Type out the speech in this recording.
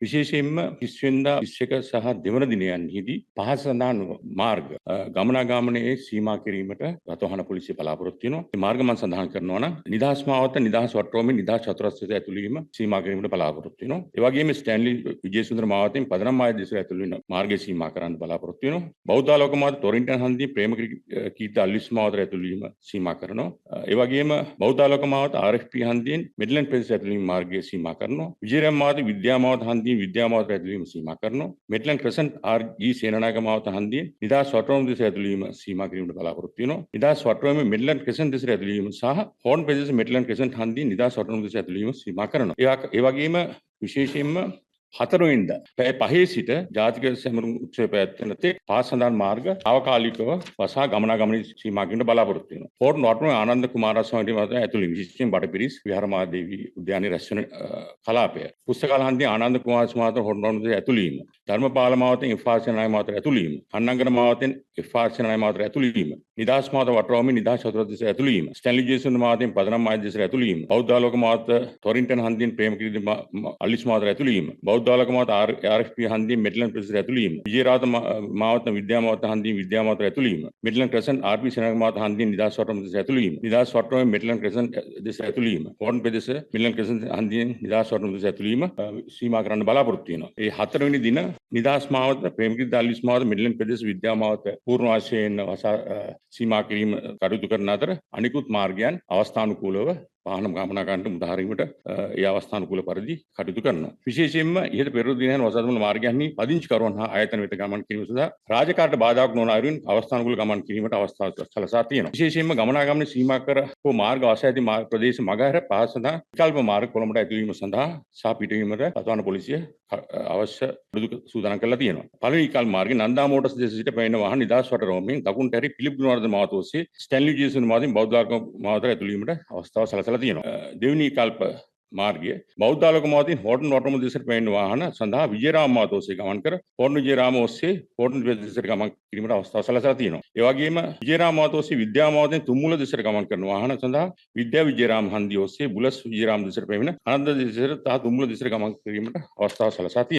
විශේෂයෙන්ම 30 වෙනිදා 21 සහ දෙවන දිනයන්හිදී පහත සඳහන් මාර්ග ගමනාගමනයේ සීමා කිරීමට රටවහන පොලිසිය බලාපොරොත්තු වෙනවා. මේ මාර්ග මම සඳහන් කරනවා නම් නිදහස් මාවත නිදහස් වට්ටෝමේ නිදහස් චතුරස්‍රය ඇතුළු වීම සීමා කිරීමට බලාපොරොත්තු වෙනවා. ඒ වගේම ස්ටැන්ලි විජේසුන්දර මාවතෙන් පදනම් මාය දෙස ඇතුළු වෙන මාර්ගය සීමා කරන්න බලාපොරොත්තු වෙනවා. බෞද්ධාලෝක මාවත ටොරින්ටන් හන්දියේ ප්‍රේමකීර්ති අල්විස් මාවත ඇතුළු වීම සීමා කරනවා. ඒ වගේම බෞද්ධාලෝක මාවත RFP හන්දියෙන් මිඩ්ලන්ඩ් ප්‍රදේශ ඇතුළු වීම මාර්ගය සීමා කරනවා. විජේරාම මාවත විද්‍යා මාවත හන්දියෙන් විද්‍යා මාවත ඇතුළු වීම සීමා කරනවා. මිඩ්ලන්ඩ් ක්‍රසන්ට් RG සේනානායක මාවත හන්දියෙන් නිදහස් වට්ටෝම දෙස ඇතුළු වීම සීමා කිරීමට බලාපොරොත්තු වෙනවා. නිදහස් වට්ටෝමේ මිඩ්ලන්ඩ් ක්‍රසන්ට් දෙස ඇතුළු වීම සහ හෝර්න් ප්‍රදේශ මිඩ්ලන්ඩ් ක්‍රසන්ට් හන්දියෙන් නිදහස් වට්ටෝම දෙස ඇතුළු වීම සීමා කරනවා. ඒ වගේම විශේෂයෙන්ම 4 වෙනිදා පැය 5 සිට ජාතික සැමරුම් උත්සවය පැවැත්වෙන තෙක් පහත සඳහන් මාර්ග తాවකාලිකව වසා ගමනාගමන සීමා කිරීමට බලාපොරොත්තු වෙනවා. පෝර්ට් නෝර්ටන් ආනන්ද කුමාරස්වාමී මහතා ඇතුළු විශේෂයෙන් බඩපිරිස් විහාරමාදේවී උද්‍යානයේ රැස්වෙන කලාපය. පුස්තකාල හන්දියේ ආනන්ද කුමාරස්වාමී මහතා හෝර්ට් නෝර්ටන් ඇතුළු වීම. ධර්මපාල මාවතෙන් එෆ්.ආර්. සේනානායක මහතා ඇතුළු වීම. අන්නංගන මාවතෙන් එෆ්.ආර්. සේනානායක මහතා ඇතුළු වීම. නිදහස් මාවත වටරවමේ නිදහස් චතුරස්‍රය දෙස ඇතුළු වීම. ස්ටැන්ලි ජේසුන් මාවතෙන් පදනම් මාය දෙස ඇතුළු වීම. බෞද්ධාලෝක මාවත ටොරින්ටන් හන්දියෙන් ප්‍රේමකීර්ති අල්විස් මාවත ඇතුළු වීම. බෞද්ධාලෝක මාවත RFP හන්දියෙන් මිඩ්ලන්ඩ් ප්‍රදේශ ඇතුළු වීම. විජේරාත මාවත විද්‍යා මාවත හන්දියෙන් විද්‍යා මාවත ඇතුළු වීම. මිඩ්ලන්ඩ් ක්‍රසන්ට් RP සේනානායක මාවත හන්දියෙන් නිදහස් වටරවම දෙස ඇතුළු වීම. නිදහස් වටරවමේ මිඩ්ලන්ඩ් ක්‍රසන්ට් දෙස ඇතුළු වීම. හෝර්න් ප්‍රදේශ මිඩ්ලන්ඩ් ක්‍රසන්ට් හන්දියෙන් නිදහස් වටරවම දෙස ඇතුළු වීම සීමා කරන්න බලාපොරොත්තු වෙනවා. ඒ 4 වෙනි දින නිදහස් මාවත ප්‍රේමකීර්ති අල්විස් මාවත මිඩ්ලන්ඩ් ප්‍රදේශ විද්‍යා මාවත පූර්ණ වශයෙන් සීමා කිරීම කටයුතු කරන අතර අනිකුත් මාර්ගයන් අවස්ථානුකූලව වාහන ගමනාගමනට මුදාහරීමට ඒ අවස්ථානුකූල පරිදි කටයුතු කරනවා. විශේෂයෙන්ම ඉහත පෙරළු දිනයන් වසාදමන මාර්ගයන්හි පදිංචිකරුවන් හා ආයතන වෙත ගමන් කිරීම සඳහා රාජකාරියට බාධාවක් නොවන අයුරින් අවස්ථානුකූල ගමන් කිරීමට අවස්ථාව සලසා තියෙනවා. විශේෂයෙන්ම ගමනාගමන සීමා කර හෝ මාර්ග අවශ්‍ය ඇති ප්‍රදේශ මගහැර පහත සඳහා විකල්ප මාර්ග කොළඹට ඇතුළු වීම සඳහා සහ පිටවීමට රටවහන පොලිසිය අවශ්‍ය සූදානම් කරලා තියෙනවා. පළවෙනි විකල්ප මාර්ගයේ නන්දා මෝටර්ස් දෙස සිට පැමිණෙන වාහන නිදහස් වටරවමෙන් දකුණට හැරී පිලිප් ගුණවර්ධන මාවත ඔස්සේ ස්ටැන්ලි ජේසුන් මාවතින් බෞද්ධාලෝක මාවතට ඇතුළු වීමට අවස්ථාව සලසලා තියෙනවා. දෙවෙනි විකල්ප මාර්ගය බෞද්ධාලෝක මාවතින් හෝර්ටන් නෝර්ටන් දෙසට පැමිණෙන වාහන සඳහා විජේරාම මාවත ඔස්සේ ගමන් කර හෝර්ටන් විජේරාම ඔස්සේ හෝර්ටන් දෙසට ගමන් කිරීමට අවස්ථාව සලසලා තියෙනවා. ඒ වගේම විජේරාම මාවත ඔස්සේ විද්‍යා මාවතෙන් තුම්මුල දෙසට ගමන් කරන වාහන සඳහා විද්‍යා විජේරාම හන්දිය ඔස්සේ බුලස් විජේරාම දෙසට පැමිණ අනන්ත දෙසට සහ තුම්මුල දෙසට ගමන් කිරීමට අවස්ථාව සලසා තියෙනවා.